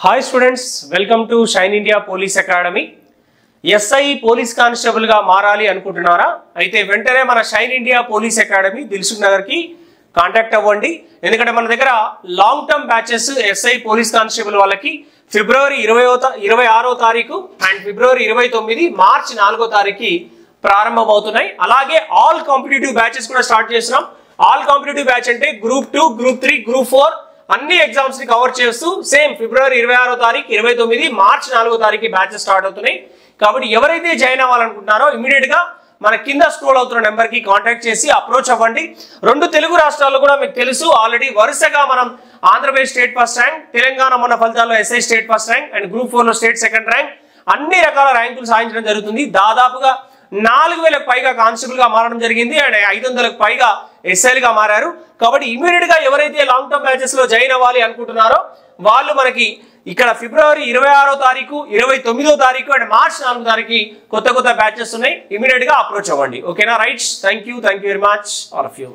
Hi students, welcome to shine India police academy. SI police constable గా మారాలి అనుకుంటున్నారా? అయితే వెంటనే మన shine India police academy Dilsukh Nagar కి కాంటాక్ట్ అవ్వండి. ఎందుకంటే మన దగ్గర long term batches SI police constable వాళ్ళకి ఫిబ్రవరి 26వ తారీఖు అండ్ ఫిబ్రవరి 29 మార్చి 4వ తారీఖు ప్రారంభమవుతున్నాయి. అలాగే ఆల్ కాంపిటేటివ్ బ్యాచెస్ కూడా స్టార్ట్ చేస్తున్నాం. ఆల్ కాంపిటేటివ్ బ్యాచ్ అంటే గ్రూప్ 2, గ్రూప్ 3, గ్రూప్ 4 అన్ని ఎగ్జామ్స్ ని కవర్ చేస్తూ సేమ్ ఫిబ్రవరి 26వ తారీఖు 29 మార్చి 4వ తారీఖు బ్యాచెస్ స్టార్ట్ అవుతున్నాయి. కాబట్టి ఎవరైతే జాయిన్ అవ్వాలనుకుంటున్నారో ఇమీడియట్ గా మన కింద స్క్రోల్ అవుతున్న నెంబర్ కి కాంటాక్ట్ చేసి అప్రోచ్ అవ్వండి. రెండు తెలుగు రాష్ట్రాల్లో కూడా మీకు తెలుసు ఆల్రెడీ వరుసగా మనం Andhra Pradesh state first rank, Telangana మొన్న ఫలితాల్లో SI state first rank and group 4 లో స్టేట్ సెకండ్ ర్యాంక్ అన్ని రకాల ర్యాంకులు సాధించడం జరుగుతుంది. దాదాపుగా 4000కు పైగా కానిస్టేబుల్ గా మారడం జరిగింది అండ్ 500కు పైగా ఎస్ఐలుగా మారారు. కాబట్టి ఇమీడియట్ గా ఎవరైతే లాంగ్ టర్మ్ బ్యాచెస్ లో జాయిన్ అవ్వాలి అనుకుంటున్నారో వాళ్ళు మనకి ఇక్కడ ఫిబ్రవరి 26వ తారీఖు, 29వ తారీఖు అండ్ మార్చి 4వ తారీఖు కొత్త బ్యాచెస్ ఉన్నాయి. ఇమీడియట్ గా అప్రోచ్ అవ్వండి. ఓకేనా? Right, thank you very much all of you.